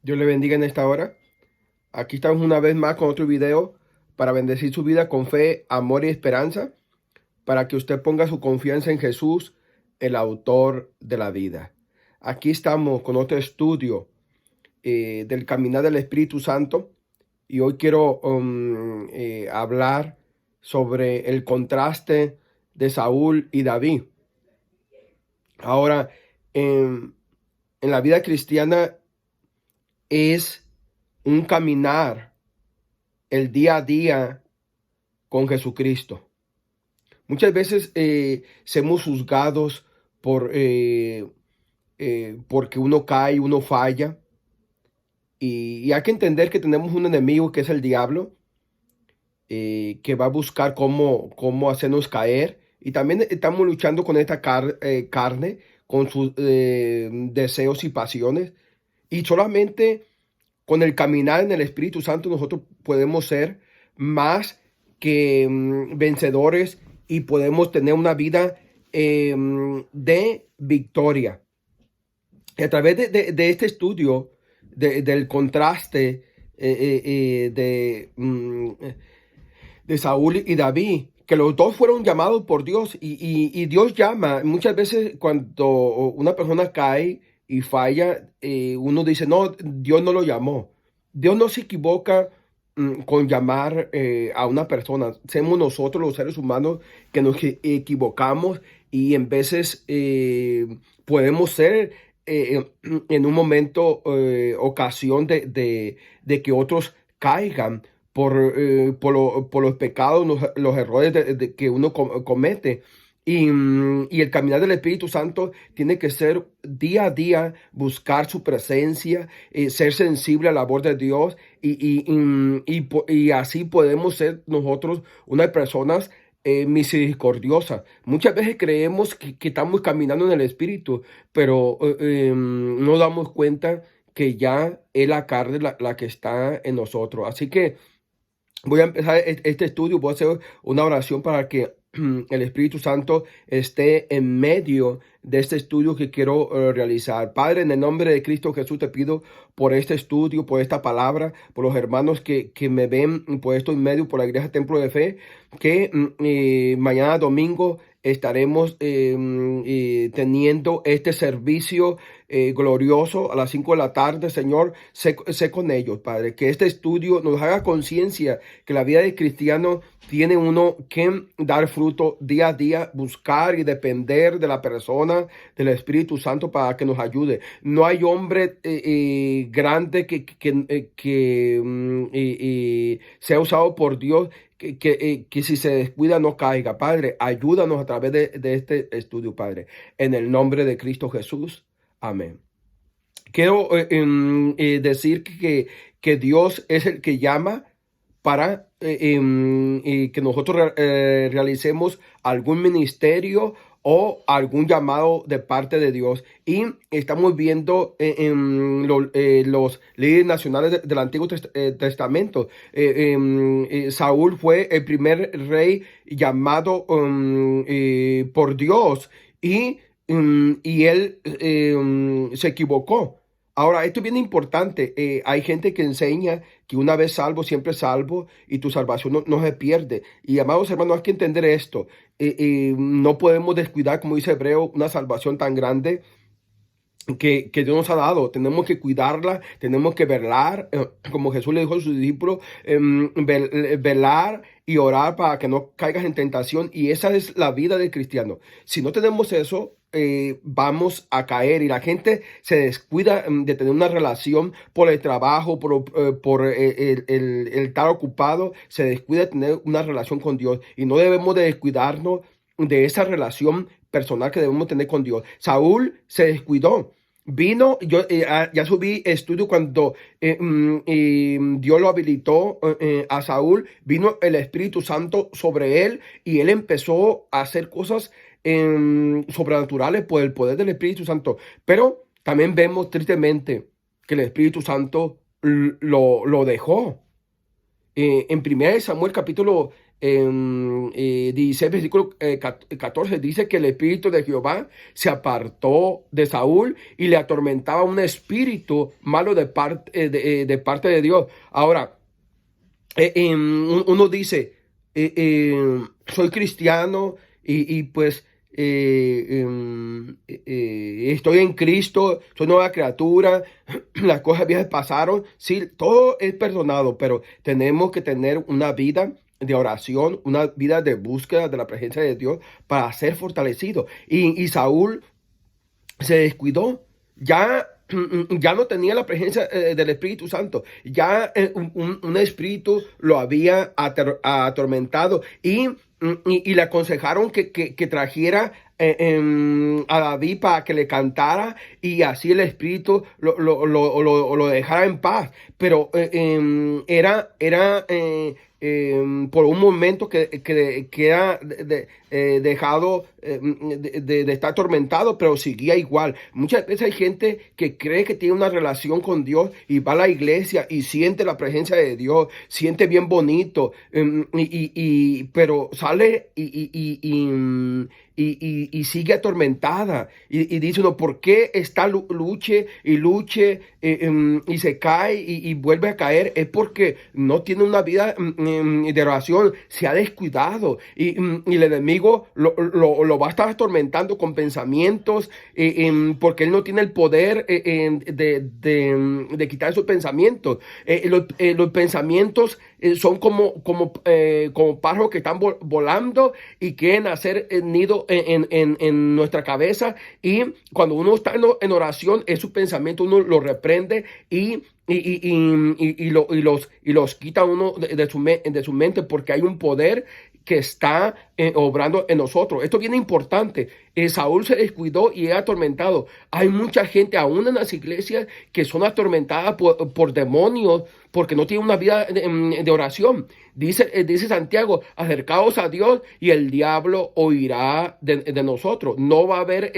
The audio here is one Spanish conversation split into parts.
Dios le bendiga en esta hora. Aquí estamos una vez más con otro video para bendecir su vida con fe, amor y esperanza, para que usted ponga su confianza en Jesús, el autor de la vida. Aquí estamos con otro estudio del caminar del Espíritu Santo y hoy quiero hablar sobre el contraste de Saúl y David. Ahora, en la vida cristiana es un caminar el día a día con Jesucristo. Muchas veces somos juzgados porque uno cae, uno falla, y hay que entender que tenemos un enemigo que es el diablo, que va a buscar cómo hacernos caer, y también estamos luchando con esta carne, con sus deseos y pasiones, y solamente con el caminar en el Espíritu Santo nosotros podemos ser más que vencedores y podemos tener una vida de victoria. Y a través de este estudio del contraste de Saúl y David, que los dos fueron llamados por Dios y Dios llama. Muchas veces cuando una persona cae y falla, uno dice, no, Dios no lo llamó. Dios no se equivoca con llamar a una persona. Somos nosotros los seres humanos que nos equivocamos y en veces podemos ser en un momento, ocasión de que otros caigan por los pecados, los errores que uno comete. Y el caminar del Espíritu Santo tiene que ser día a día, buscar su presencia, ser sensible a la voz de Dios y así podemos ser nosotros unas personas misericordiosas. Muchas veces creemos que estamos caminando en el Espíritu, pero no damos cuenta que ya es la carne la que está en nosotros. Así que voy a empezar este estudio, voy a hacer una oración para que el Espíritu Santo esté en medio de este estudio que quiero realizar. Padre, en el nombre de Cristo Jesús te pido por este estudio, por esta palabra, por los hermanos que me ven por esto en medio, por la Iglesia Templo de Fe, que mañana domingo estaremos teniendo este servicio glorioso a las 5 de la tarde. Señor, sé con ellos, Padre, que este estudio nos haga conciencia que la vida de cristiano tiene uno que dar fruto día a día, buscar y depender de la persona, del Espíritu Santo para que nos ayude. No hay hombre grande que sea usado por Dios que si se descuida no caiga. Padre, ayúdanos a través de este estudio, Padre, en el nombre de Cristo Jesús. Amén. Quiero decir que Dios es el que llama para que nosotros realicemos algún ministerio o algún llamado de parte de Dios. Y estamos viendo los líderes nacionales del Antiguo Testamento. Saúl fue el primer rey llamado por Dios y él se equivocó. Ahora, esto es bien importante. Hay gente que enseña que una vez salvo, siempre salvo, y tu salvación no se pierde. Y amados hermanos, hay que entender esto. No podemos descuidar, como dice Hebreo, una salvación tan grande que Dios nos ha dado. Tenemos que cuidarla, tenemos que velar, como Jesús le dijo a sus discípulos, velar y orar para que no caigas en tentación. Y esa es la vida del cristiano. Si no tenemos eso, vamos a caer, y la gente se descuida de tener una relación por el trabajo, por el estar ocupado, se descuida de tener una relación con Dios, y no debemos de descuidarnos de esa relación personal que debemos tener con Dios. Saúl se descuidó. Vino, yo ya subí estudio cuando Dios lo habilitó a Saúl, vino el Espíritu Santo sobre él y él empezó a hacer cosas sobrenaturales por el poder del Espíritu Santo. Pero también vemos tristemente que el Espíritu Santo lo dejó. En 1 Samuel capítulo 16, versículo 14, dice que el espíritu de Jehová se apartó de Saúl y le atormentaba un espíritu malo de parte de Dios. Ahora, uno dice, soy cristiano y pues estoy en Cristo, soy nueva criatura, las cosas viejas pasaron. Sí, todo es perdonado, pero tenemos que tener una vida de oración, una vida de búsqueda de la presencia de Dios para ser fortalecido. Y Saúl se descuidó, ya, ya no tenía la presencia del Espíritu Santo, ya un espíritu lo había atormentado y le aconsejaron que trajera a David para que le cantara y así el espíritu lo dejara en paz, pero por un momento que queda dejado de estar atormentado, pero seguía igual. Muchas veces hay gente que cree que tiene una relación con Dios y va a la iglesia y siente la presencia de Dios, siente bien bonito, pero sale y sigue atormentada y dice uno, ¿por qué está luche y luche y se cae y vuelve a caer? Es porque no tiene una vida de oración, se ha descuidado y el enemigo lo va a estar atormentando con pensamientos porque él no tiene el poder de quitar sus pensamientos. Los pensamientos son como pájaros que están volando y quieren hacer nido en nuestra cabeza, y cuando uno está en oración, esos pensamientos uno los reprende los quita uno de su mente, porque hay un poder que está obrando en nosotros. Esto es bien importante. Saúl se descuidó y es atormentado. Hay mucha gente aún en las iglesias que son atormentadas por demonios porque no tienen una vida de oración. Dice Santiago, acercaos a Dios y el diablo oirá de nosotros. No va a haber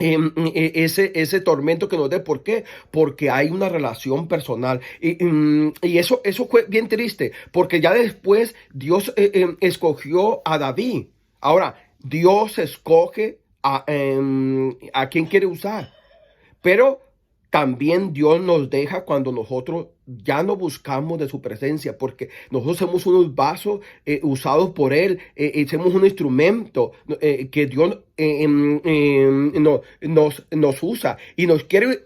ese tormento que nos dé. ¿Por qué? Porque hay una relación personal. Y eso fue bien triste, porque ya después Dios escogió a David. Ahora, Dios escoge a quien quiere usar, pero también Dios nos deja cuando nosotros ya no buscamos de su presencia, porque nosotros somos unos vasos usados por Él, somos un instrumento que Dios nos usa y nos quiere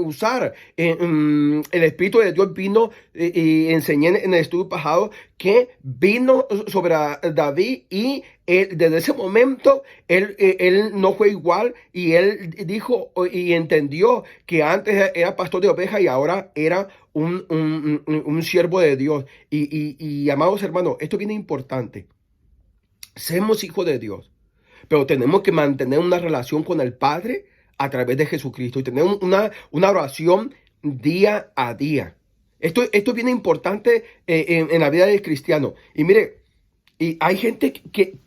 usar. El Espíritu de Dios vino y enseñé en el estudio pasado que vino sobre David, y desde ese momento él no fue igual, y él dijo y entendió que antes era pastor de ovejas y ahora era un siervo de Dios. Y amados hermanos, esto viene importante. Somos hijos de Dios, pero tenemos que mantener una relación con el Padre a través de Jesucristo y tener una oración día a día. Esto es bien importante en la vida del cristiano. Y mire, y hay gente que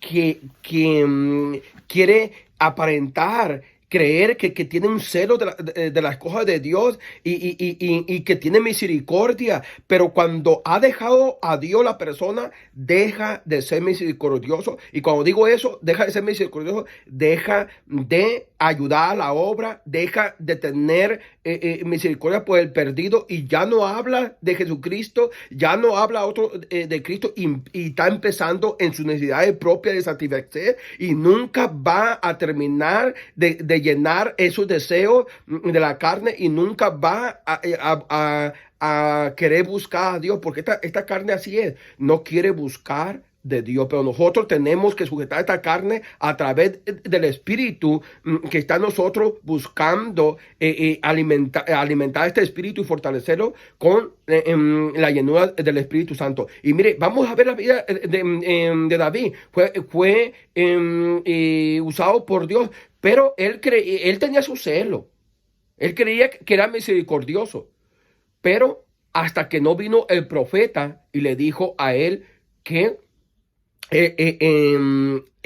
quiere aparentar, creer que tiene un celo de las cosas de Dios y que tiene misericordia, pero cuando ha dejado a Dios, la persona deja de ser misericordioso. Y cuando digo eso, deja de ser misericordioso, deja de ayudar a la obra, deja de tener misericordia por el perdido, y ya no habla de Jesucristo, ya no habla otro de Cristo, y está empezando en sus necesidades propias de satisfacer, y nunca va a terminar de llenar esos deseos de la carne, y nunca va a querer buscar a Dios, porque esta carne así es, no quiere buscar de Dios. Pero nosotros tenemos que sujetar esta carne a través del Espíritu que está en nosotros, buscando alimentar este Espíritu y fortalecerlo con la llenura del Espíritu Santo. Y mire, vamos a ver la vida de David. Fue usado por Dios, pero él tenía su celo. Él creía que era misericordioso, pero hasta que no vino el profeta y le dijo a él que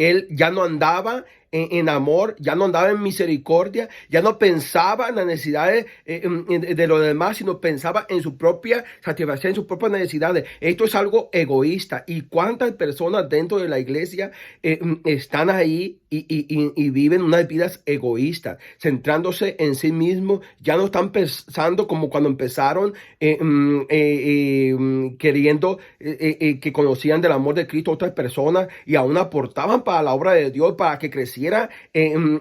él ya no andaba en amor, ya no andaba en misericordia, ya no pensaba en las necesidades de los demás, sino pensaba en su propia satisfacción, en sus propias necesidades. Esto es algo egoísta. ¿Y cuántas personas dentro de la iglesia están ahí y viven unas vidas egoístas, centrándose en sí mismos? Ya no están pensando como cuando empezaron queriendo que conocían del amor de Cristo a otras personas y aún aportaban para la obra de Dios, para que creciera el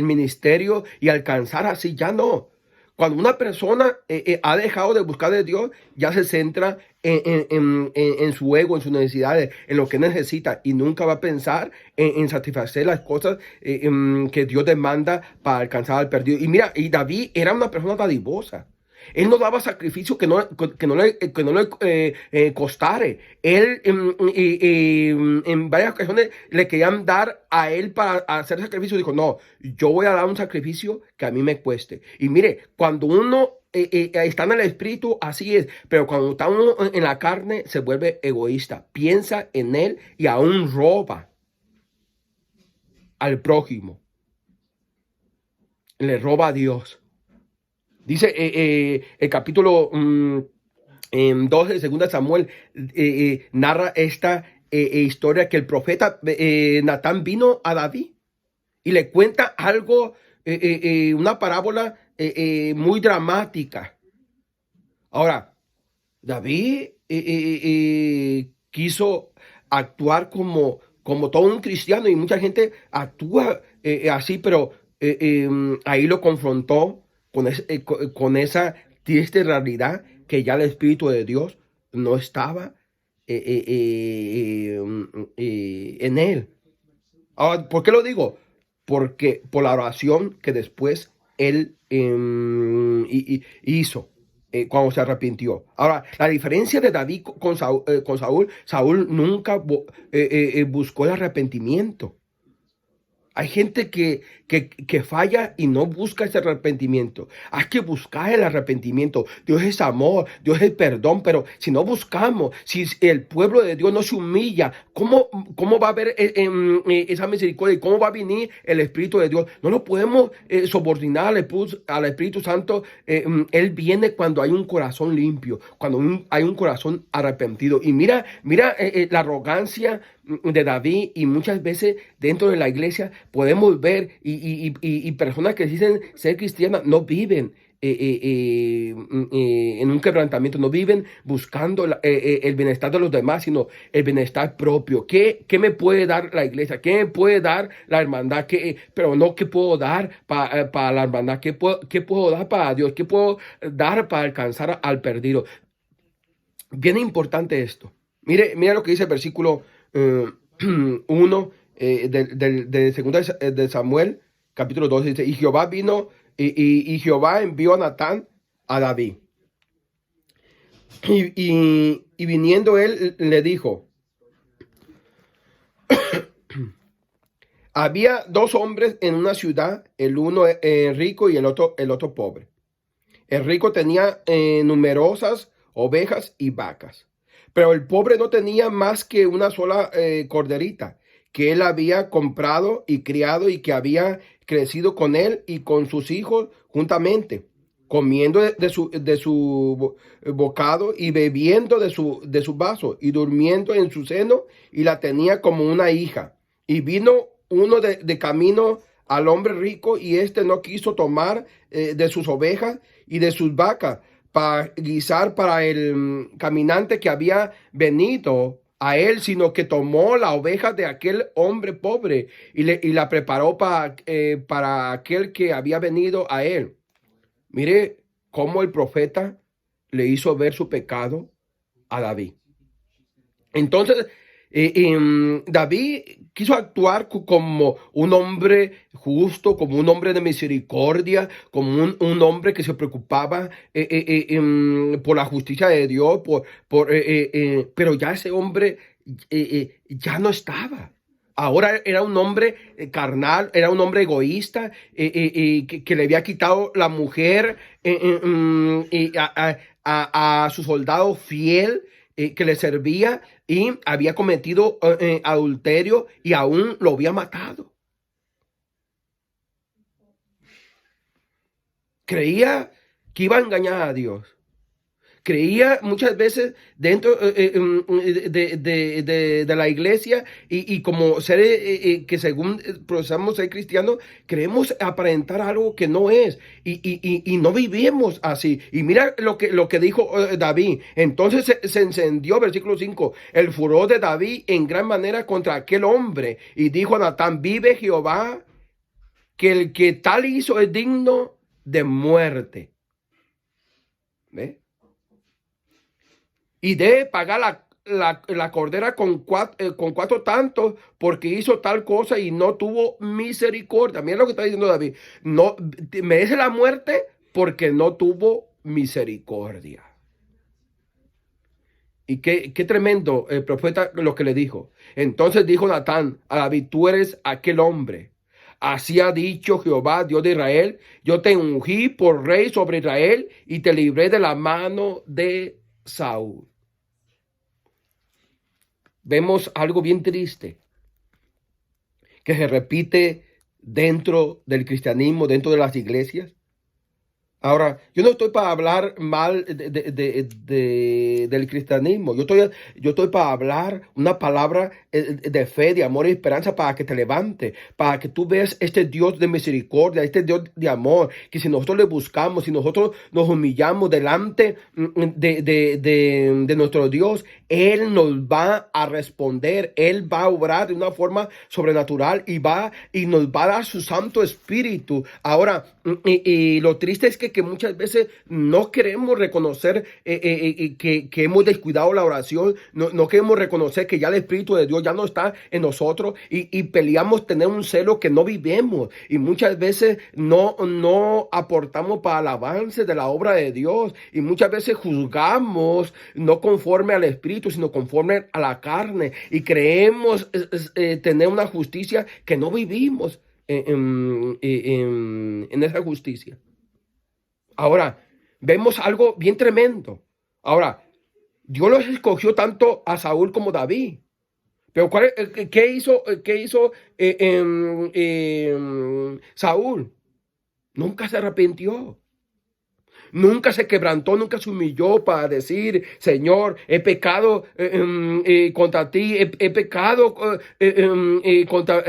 ministerio y alcanzar así. Ya no. Cuando una persona ha dejado de buscar de Dios, ya se centra en su ego, en sus necesidades, en lo que necesita, y nunca va a pensar en satisfacer las cosas que Dios demanda para alcanzar al perdido. Y mira, y David era una persona dadivosa. Él no daba sacrificio que no le costare. Él en varias ocasiones le querían dar a él para hacer sacrificio. Dijo, no, yo voy a dar un sacrificio que a mí me cueste. Y mire, cuando uno está en el espíritu, así es. Pero cuando está uno en la carne, se vuelve egoísta. Piensa en él y aún roba al prójimo. Le roba a Dios. Dice el capítulo 12 de 2 Samuel, narra esta historia que el profeta Natán vino a David y le cuenta algo, una parábola muy dramática. Ahora, David quiso actuar como todo un cristiano, y mucha gente actúa así, pero ahí lo confrontó con esa triste realidad que ya el Espíritu de Dios no estaba en él. Ahora, ¿por qué lo digo? Porque por la oración que después él hizo cuando se arrepintió. Ahora, la diferencia de David con Saúl, Saúl nunca buscó el arrepentimiento. Hay gente que falla y no busca ese arrepentimiento. Hay que buscar el arrepentimiento. Dios es amor, Dios es perdón, pero si no buscamos, si el pueblo de Dios no se humilla, ¿cómo va a haber esa misericordia? ¿Y cómo va a venir el Espíritu de Dios? No lo podemos subordinar al Espíritu Santo. Él viene cuando hay un corazón limpio, cuando hay un corazón arrepentido. Y mira la arrogancia de David, y muchas veces dentro de la iglesia podemos ver y personas que dicen ser cristianas no viven en un quebrantamiento, no viven buscando el bienestar de los demás, sino el bienestar propio. ¿Qué me puede dar la iglesia? ¿Qué me puede dar la hermandad? Pero no qué puedo dar para la hermandad. ¿Qué puedo dar para Dios? ¿Qué puedo dar para alcanzar al perdido? Bien importante esto. Mire lo que dice el versículo 1 de 2 de Samuel, capítulo 12. Dice, y Jehová vino, y Jehová envió a Natán a David. Y viniendo él, le dijo, había dos hombres en una ciudad, el uno rico y el otro pobre. El rico tenía numerosas ovejas y vacas, pero el pobre no tenía más que una sola corderita que él había comprado y criado, y que había crecido con él y con sus hijos juntamente, comiendo de su bocado y bebiendo de su vaso y durmiendo en su seno, y la tenía como una hija. Y vino uno de camino al hombre rico, y éste no quiso tomar de sus ovejas y de sus vacas para guisar para el caminante que había venido a él, sino que tomó la oveja de aquel hombre pobre y la preparó para aquel que había venido a él. Mire cómo el profeta le hizo ver su pecado a David. Entonces, David quiso actuar como un hombre justo, como un hombre de misericordia, como un hombre que se preocupaba por la justicia de Dios, pero ya ese hombre ya no estaba. Ahora era un hombre carnal, era un hombre egoísta, que le había quitado la mujer a su soldado fiel, que le servía y había cometido adulterio y aún lo había matado. Creía que iba a engañar a Dios. Creía muchas veces dentro de la iglesia y como seres que según procesamos ser cristianos, queremos aparentar algo que no es y no vivimos así. Y mira lo que dijo David. Entonces se encendió, versículo 5, el furor de David en gran manera contra aquel hombre y dijo a Natán, vive Jehová, que el que tal hizo es digno de muerte. ¿Ve? Y debe pagar la cordera con cuatro tantos porque hizo tal cosa y no tuvo misericordia. Mira lo que está diciendo David. No, merece la muerte porque no tuvo misericordia. Y qué tremendo el profeta lo que le dijo. Entonces dijo Natán a David, tú eres aquel hombre. Así ha dicho Jehová, Dios de Israel, yo te ungí por rey sobre Israel y te libré de la mano de Saúl. Vemos algo bien triste que se repite dentro del cristianismo, dentro de las iglesias. Ahora, yo no estoy para hablar mal del cristianismo. Yo estoy para hablar una palabra de fe, de amor y esperanza para que te levante, para que tú veas este Dios de misericordia, este Dios de amor, que si nosotros le buscamos, si nosotros nos humillamos delante de nuestro Dios, Él nos va a responder, Él va a obrar de una forma sobrenatural y nos va a dar su Santo Espíritu. Ahora, y lo triste es que muchas veces no queremos reconocer que hemos descuidado la oración, no queremos reconocer que ya el Espíritu de Dios ya no está en nosotros y peleamos tener un celo que no vivimos y muchas veces no aportamos para el avance de la obra de Dios y muchas veces juzgamos no conforme al Espíritu sino conforme a la carne y creemos tener una justicia que no vivimos en esa justicia. Ahora, vemos algo bien tremendo. Ahora, Dios los escogió tanto a Saúl como David. Pero ¿qué hizo Saúl? Nunca se arrepintió. Nunca se quebrantó, nunca se humilló para decir, Señor, he pecado contra ti, he pecado contra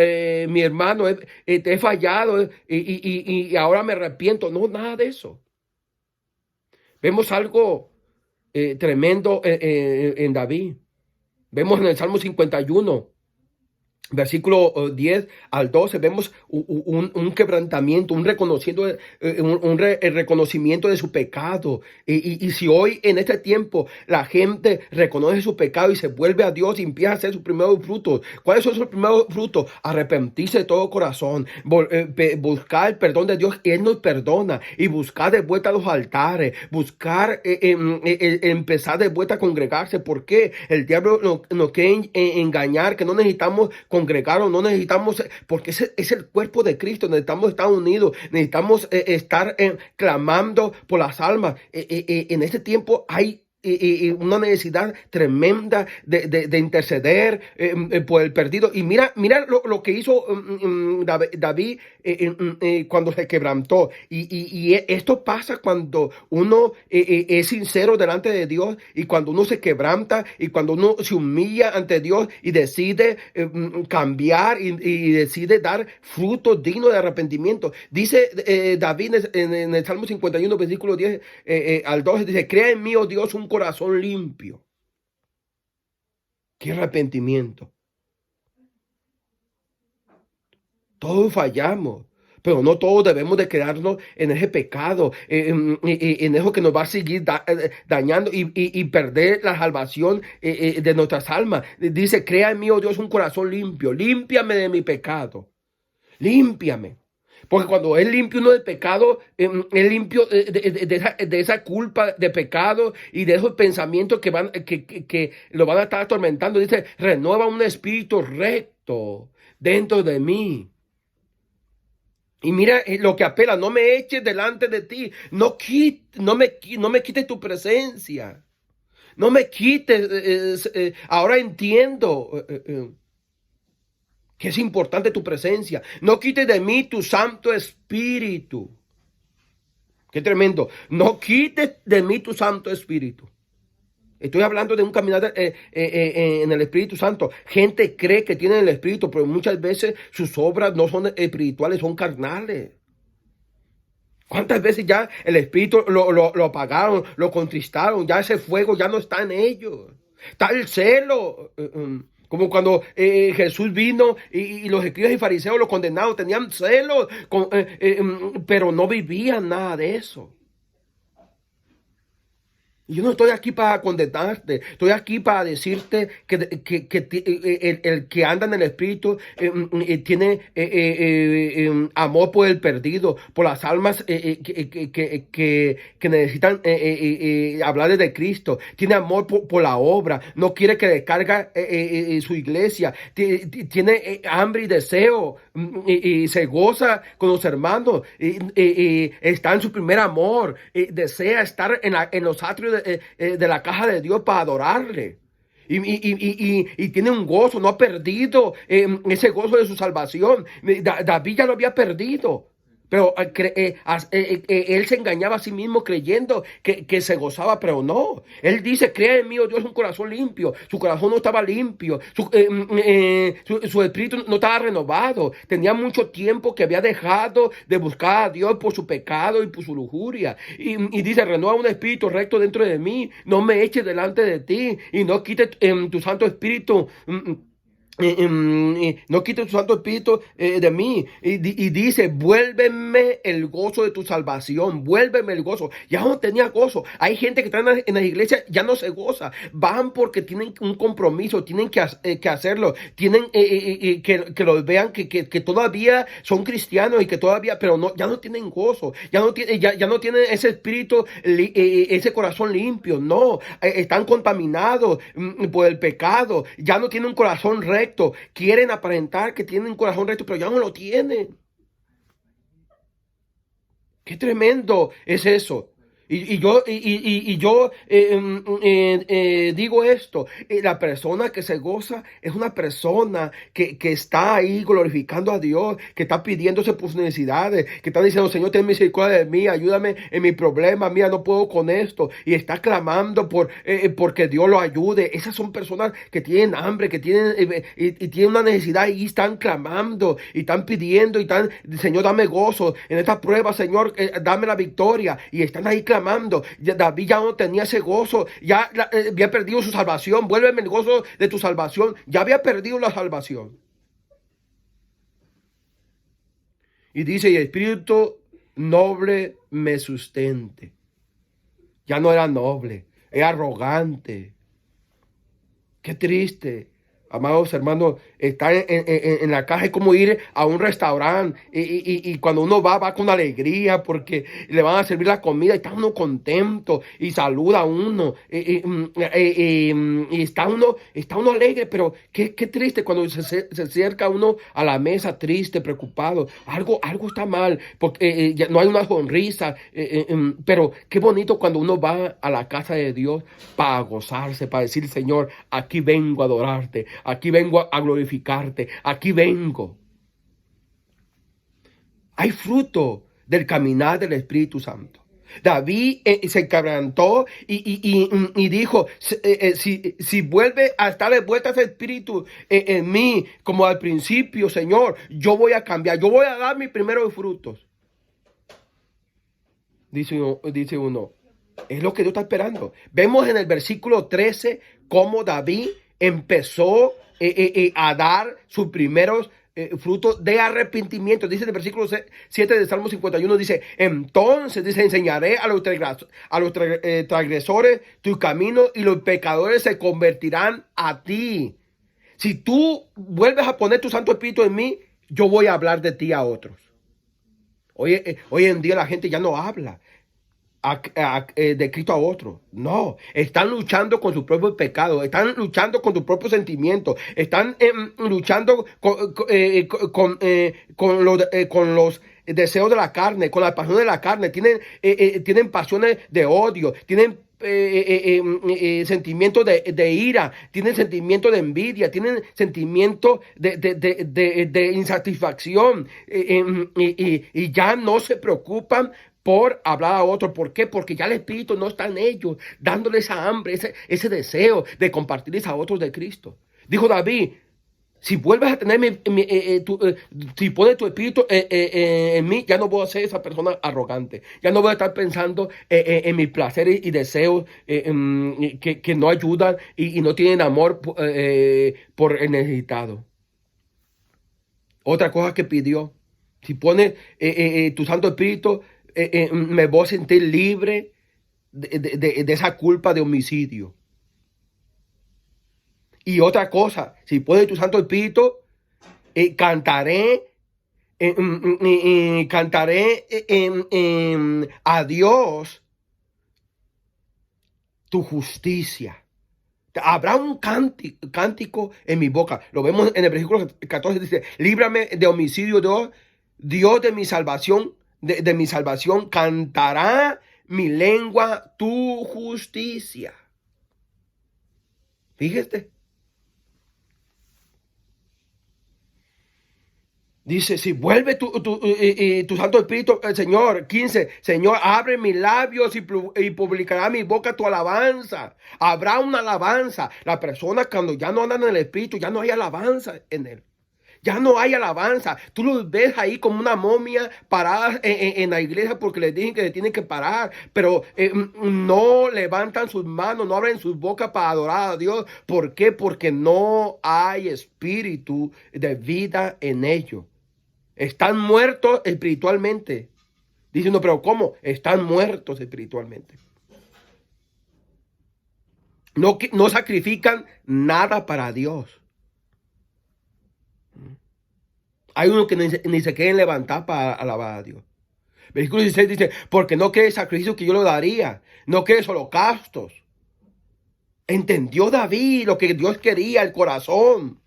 mi hermano, te he fallado y ahora me arrepiento. No, nada de eso. Vemos algo tremendo en David. Vemos en el Salmo 51. Versículo 10 al 12, vemos un quebrantamiento, un reconocimiento de su pecado. Y si hoy en este tiempo la gente reconoce su pecado y se vuelve a Dios y empieza a hacer sus primeros frutos, ¿cuáles son sus primeros frutos? Arrepentirse de todo corazón, buscar el perdón de Dios, y Él nos perdona, y buscar de vuelta los altares, buscar empezar de vuelta a congregarse. ¿Por qué? El diablo nos quiere engañar, que no necesitamos congregar, no necesitamos, porque es el cuerpo de Cristo, necesitamos estar unidos, necesitamos estar clamando por las almas. En este tiempo hay una necesidad tremenda de interceder por el perdido. Y mira lo que hizo David cuando se quebrantó. Y esto pasa cuando uno es sincero delante de Dios y cuando uno se quebranta y cuando uno se humilla ante Dios y decide cambiar y decide dar frutos dignos de arrepentimiento. Dice David en el Salmo 51, versículo 10 al 12, dice, crea en mí, oh Dios, un corazón limpio. Qué arrepentimiento. Todos fallamos, pero no todos debemos de quedarnos en ese pecado, en eso que nos va a seguir dañando y perder la salvación de nuestras almas. Dice, crea en mí, oh Dios, un corazón limpio. Límpiame de mi pecado. Límpiame. Porque cuando es limpio uno del pecado, es limpio de esa culpa de pecado y de esos pensamientos que lo van a estar atormentando. Dice, renueva un espíritu recto dentro de mí. Y mira lo que apela, no me eches delante de ti, no me quites tu presencia. No me quites. Ahora entiendo que es importante tu presencia. No quites de mí tu Santo Espíritu. Qué tremendo. No quites de mí tu Santo Espíritu. Estoy hablando de un caminar en el Espíritu Santo. Gente cree que tienen el Espíritu, pero muchas veces sus obras no son espirituales, son carnales. ¿Cuántas veces ya el Espíritu lo apagaron, lo contristaron? Ya ese fuego ya no está en ellos. Está el celo. Como cuando Jesús vino y los escribas y fariseos, los condenados, tenían celo, pero no vivían nada de eso. Yo no estoy aquí para condenarte, estoy aquí para decirte que el que anda en el Espíritu tiene amor por el perdido, por las almas que necesitan hablar de Cristo, tiene amor por la obra, no quiere que descarga su iglesia, tiene hambre y deseo y se goza con los hermanos, está en su primer amor, desea estar en los atrios de la casa de Dios para adorarle. Y tiene un gozo, no ha perdido ese gozo de su salvación. David ya lo había perdido. Pero él se engañaba a sí mismo creyendo que se gozaba, pero no. Él dice, crea en mí, oh Dios, un corazón limpio. Su corazón no estaba limpio. Su espíritu no estaba renovado. Tenía mucho tiempo que había dejado de buscar a Dios por su pecado y por su lujuria. Y dice, renueva un espíritu recto dentro de mí. No me eches delante de ti y no quites tu Santo Espíritu. No quite tu Santo Espíritu de mí. Y dice, vuélveme el gozo de tu salvación, vuélveme el gozo. Ya no tenía gozo. Hay gente que está en las iglesias, ya no se goza. Van porque tienen un compromiso, tienen que hacerlo, tienen que los vean que todavía son cristianos y que todavía, pero no, ya no tienen gozo, ya no tienen ese espíritu, ese corazón limpio. No, están contaminados por el pecado, ya no tienen un corazón recto. Quieren aparentar que tienen un corazón recto, pero ya no lo tienen. Qué tremendo es eso. Yo digo esto, la persona que se goza es una persona que está ahí glorificando a Dios, que está pidiéndose por sus necesidades, que está diciendo, Señor, ten misericordia de mí, ayúdame en mi problema, mira, no puedo con esto, y está clamando porque Dios lo ayude. Esas son personas que tienen hambre, que tienen y tienen una necesidad y están clamando, y están pidiendo, y están, Señor, dame gozo en esta prueba, Señor, dame la victoria, y están ahí clamando. David ya no tenía ese gozo, ya había perdido su salvación. Vuélveme el gozo de tu salvación. Ya había perdido la salvación. Y dice, y el espíritu noble me sustente. Ya no era noble, era arrogante. Qué triste. Amados hermanos, estar en la caja es como ir a un restaurante y cuando uno va con alegría porque le van a servir la comida y está uno contento y saluda a uno y está uno alegre, pero qué triste cuando se acerca uno a la mesa triste, preocupado. Algo está mal porque ya no hay una sonrisa, pero qué bonito cuando uno va a la casa de Dios para gozarse, para decir, Señor, aquí vengo a adorarte. Aquí vengo a glorificarte. Aquí vengo. Hay fruto del caminar del Espíritu Santo. David se quebrantó y dijo, si vuelve a estar de vuelta ese espíritu en mí, como al principio, Señor, yo voy a cambiar. Yo voy a dar mis primeros frutos. Dice uno, es lo que Dios está esperando. Vemos en el versículo 13 cómo David empezó a dar sus primeros frutos de arrepentimiento. Dice en el versículo 7 de Salmo 51, dice, entonces, dice, enseñaré a los transgresores tu camino y los pecadores se convertirán a ti. Si tú vuelves a poner tu Santo Espíritu en mí, yo voy a hablar de ti a otros. Hoy en día la gente ya no habla de Cristo a otro. No, están luchando con sus propios pecados, están luchando con sus propios sentimientos, están luchando con los deseos de la carne, con la pasión de la carne, tienen pasiones de odio, tienen sentimiento de ira, tienen sentimiento de envidia, tienen sentimiento de insatisfacción, y ya no se preocupan por hablar a otros. ¿Por qué? Porque ya el Espíritu no está en ellos, dándoles esa hambre, ese deseo de compartirles a otros de Cristo. Dijo David: si vuelves a tener si pones tu espíritu en mí, ya no voy a ser esa persona arrogante. Ya no voy a estar pensando en mis placeres y deseos que no ayudan y no tienen amor por el necesitado. Otra cosa que pidió: si pones tu Santo Espíritu, me voy a sentir libre de esa culpa de homicidio. Y otra cosa: si pones tu Santo Espíritu, cantaré a Dios tu justicia. Habrá un cántico en mi boca. Lo vemos en el versículo 14, dice: líbrame de homicidio, Dios de mi salvación, de mi salvación, cantará mi lengua tu justicia. Fíjate. Dice: si vuelve tu Santo Espíritu, Señor. 15, Señor, abre mis labios y publicará mi boca tu alabanza. Habrá una alabanza. La persona, cuando ya no andan en el Espíritu, ya no hay alabanza en él. Ya no hay alabanza. Tú los ves ahí como una momia parada en la iglesia porque les dicen que se tienen que parar, pero no levantan sus manos, no abren sus bocas para adorar a Dios. ¿Por qué? Porque no hay espíritu de vida en ellos. Están muertos espiritualmente. Dice uno: pero ¿cómo? Están muertos espiritualmente. No sacrifican nada para Dios. Hay unos que ni se quieren levantar para alabar a Dios. Versículo 16 dice: porque no quiere sacrificio que yo lo daría, no quiere holocaustos. Entendió David lo que Dios quería, el corazón.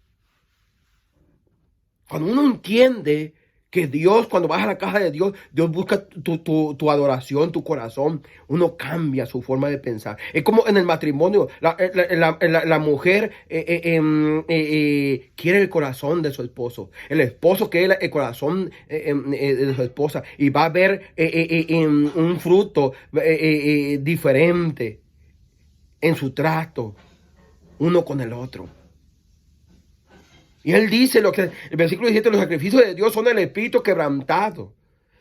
Cuando uno entiende que Dios, cuando vas a la casa de Dios, Dios busca tu adoración, tu corazón, uno cambia su forma de pensar. Es como en el matrimonio: la mujer quiere el corazón de su esposo, el esposo quiere el corazón de su esposa, y va a ver un fruto diferente en su trato uno con el otro. Y él dice, el versículo 17: los sacrificios de Dios son el espíritu quebrantado.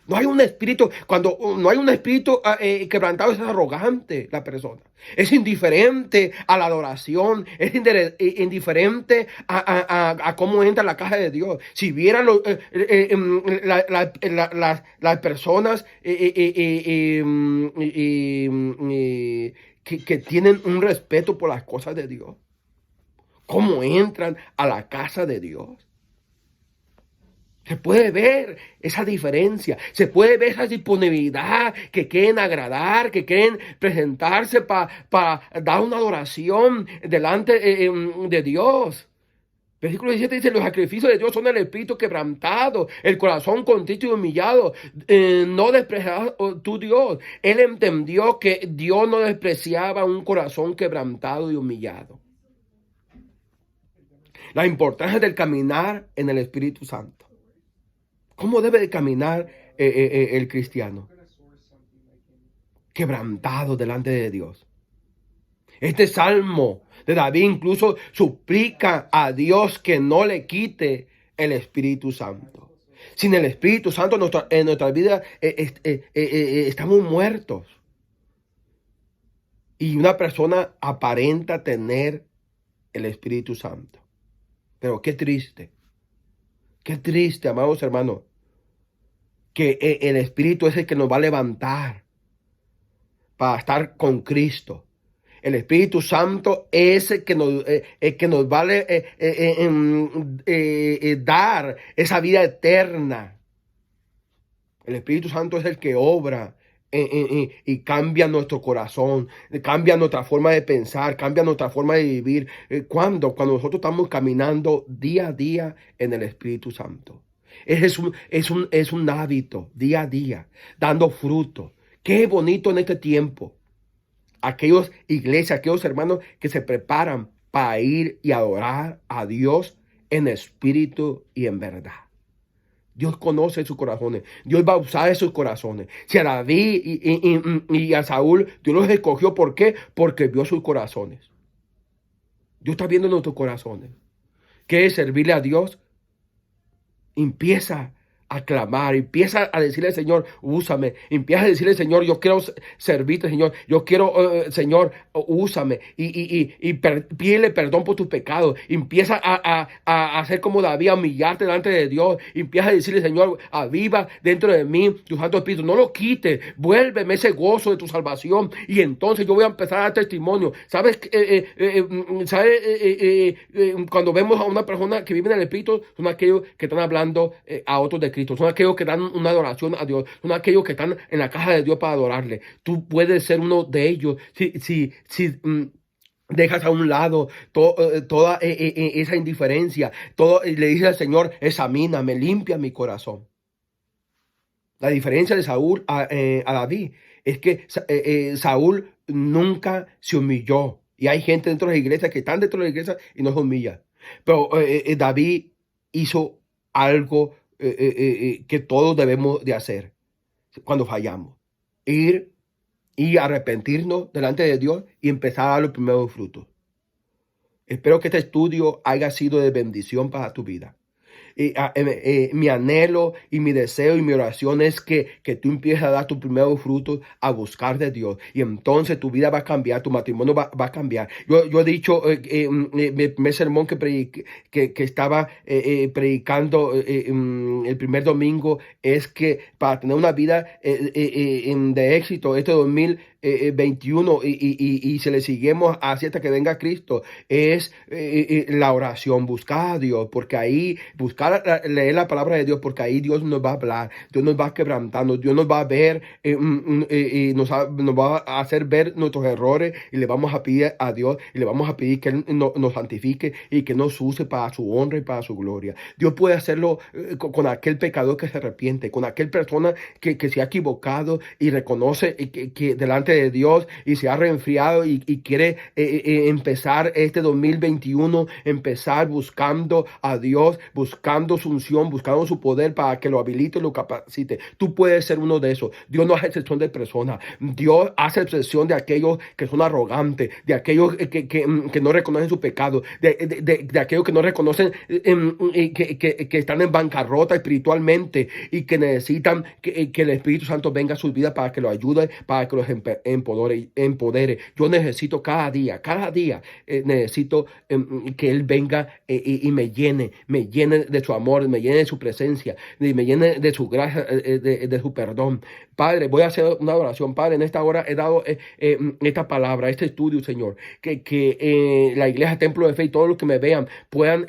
No hay un espíritu, cuando no hay un espíritu quebrantado, es arrogante la persona. Es indiferente a la adoración, es indiferente a cómo entra a la casa de Dios. Si vieran las personas que tienen un respeto por las cosas de Dios, cómo entran a la casa de Dios. Se puede ver esa diferencia, se puede ver esa disponibilidad, que quieren agradar, que quieren presentarse para dar una adoración delante de Dios. Versículo 17 dice: los sacrificios de Dios son el espíritu quebrantado, el corazón contrito y humillado. No despreciarás tu Dios. Él entendió que Dios no despreciaba un corazón quebrantado y humillado. La importancia del caminar en el Espíritu Santo. ¿Cómo debe de caminar el cristiano? Quebrantado delante de Dios. Este salmo de David incluso suplica a Dios que no le quite el Espíritu Santo. Sin el Espíritu Santo en nuestra vida estamos muertos. Y una persona aparenta tener el Espíritu Santo. Pero qué triste, amados hermanos, que el Espíritu es el que nos va a levantar para estar con Cristo. El Espíritu Santo es el que nos va a dar esa vida eterna. El Espíritu Santo es el que obra y cambia nuestro corazón, cambia nuestra forma de pensar, cambia nuestra forma de vivir. Cuando nosotros estamos caminando día a día en el Espíritu Santo. Es un hábito día a día, dando fruto. Qué bonito en este tiempo. aquellos iglesias, aquellos hermanos que se preparan para ir y adorar a Dios en espíritu y en verdad. Dios conoce sus corazones. Dios va a usar esos corazones. Si a David y a Saúl, Dios los escogió. ¿Por qué? Porque vio sus corazones. Dios está viendo nuestros corazones. ¿Qué es servirle a Dios? Empieza a clamar, empieza a decirle al Señor, úsame, empieza a decirle al Señor, yo quiero servirte, Señor, yo quiero, Señor, úsame, pídele perdón por tus pecados, empieza a hacer como David, a humillarte delante de Dios, empieza a decirle, Señor, aviva dentro de mí tu Santo Espíritu, no lo quites, vuélveme ese gozo de tu salvación, y entonces yo voy a empezar a dar testimonio. ¿Sabes? Cuando vemos a una persona que vive en el Espíritu, son aquellos que están hablando a otros de Cristo, son aquellos que dan una adoración a Dios, son aquellos que están en la casa de Dios para adorarle. Tú puedes ser uno de ellos si dejas a un lado toda esa indiferencia, le dices al Señor, examíname, limpia mi corazón. La diferencia de Saúl a David es que Saúl nunca se humilló. Y hay gente dentro de la iglesia que están dentro de la iglesia y no se humilla. Pero David hizo algo que todos debemos de hacer cuando fallamos. Ir y arrepentirnos delante de Dios y empezar a dar los primeros frutos. Espero que este estudio haya sido de bendición para tu vida. Mi anhelo y mi deseo y mi oración es que tú empieces a dar tus primeros frutos, a buscar de Dios, y entonces tu vida va a cambiar, tu matrimonio va a cambiar. Yo he dicho mi sermón que estaba predicando el primer domingo es que para tener una vida de éxito este 2021 y si le seguimos así hasta que venga Cristo, es la oración, buscar a Dios, porque ahí leer la palabra de Dios, porque ahí Dios nos va a hablar, Dios nos va quebrantando, Dios nos va a ver, nos va a hacer ver nuestros errores, y le vamos a pedir a Dios, y le vamos a pedir que Él nos santifique y que nos use para su honra y para su gloria. Dios puede hacerlo con aquel pecador que se arrepiente, con aquel persona que se ha equivocado y reconoce que delante de Dios y se ha reenfriado y quiere empezar este 2021, empezar buscando a Dios, buscando su unción, buscando su poder para que lo habilite y lo capacite. Tú puedes ser uno de esos. Dios no hace excepción de personas. Dios hace excepción de aquellos que son arrogantes, de aquellos que no reconocen su pecado, de aquellos que no reconocen que están en bancarrota espiritualmente y que necesitan que el Espíritu Santo venga a sus vidas para que los ayude, para que los empodere. Yo necesito cada día, necesito que Él venga y me llene de su amor, me llene de su presencia, me llene de su gracia, de su perdón. Padre, voy a hacer una oración. Padre, en esta hora he dado esta palabra, este estudio, Señor, que la iglesia Templo de Fe y todos los que me vean puedan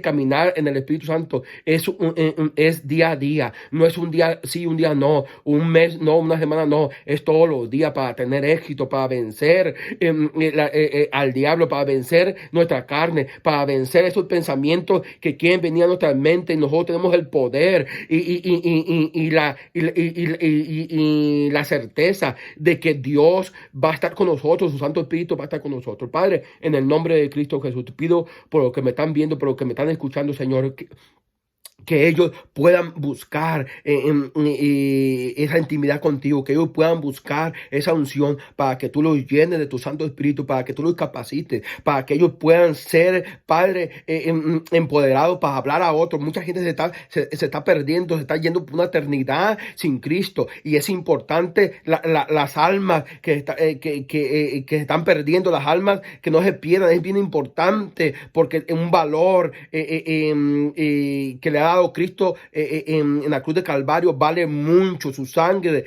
caminar en el Espíritu Santo. Es día a día, no es un día sí, un día no, un mes no, una semana no, es todos los días para tener éxito, para vencer al diablo, para vencer nuestra carne, para vencer esos pensamientos que quieren venir a nuestra mente, y nosotros tenemos el poder y la certeza de que Dios va a estar con nosotros, su Santo Espíritu va a estar con nosotros. Padre, en el nombre de Cristo Jesús, te pido por lo que me están viendo, por lo que me están escuchando, Señor, que ellos puedan buscar esa intimidad contigo, que ellos puedan buscar esa unción para que tú los llenes de tu Santo Espíritu, para que tú los capacites, para que ellos puedan ser, Padre, empoderados para hablar a otros. Mucha gente se está perdiendo, se está yendo por una eternidad sin Cristo, y es importante las almas que se están perdiendo, las almas que no se pierdan. Es bien importante porque un valor que le ha dado Cristo en la cruz de Calvario vale mucho. Su sangre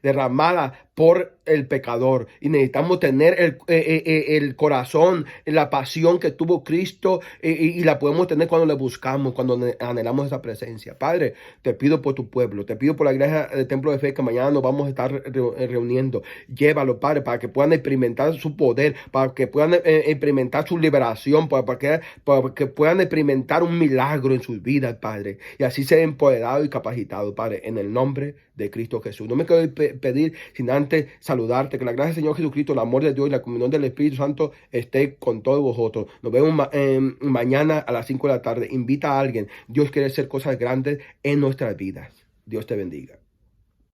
derramada por el pecador, y necesitamos tener el corazón, la pasión que tuvo Cristo, y la podemos tener cuando le buscamos, cuando anhelamos esa presencia. Padre, te pido por tu pueblo, te pido por la iglesia del Templo de Fe, que mañana nos vamos a estar reuniendo. Llévalo, Padre, para que puedan experimentar su poder, para que puedan experimentar su liberación, para que puedan experimentar un milagro en sus vidas, Padre, y así ser empoderados y capacitados, Padre, en el nombre de de Cristo Jesús. No me quiero pedir sin antes saludarte, que la gracia del Señor Jesucristo, el amor de Dios y la comunión del Espíritu Santo esté con todos vosotros. Nos vemos mañana a las 5 de la tarde. Invita a alguien. Dios quiere hacer cosas grandes en nuestras vidas. Dios te bendiga.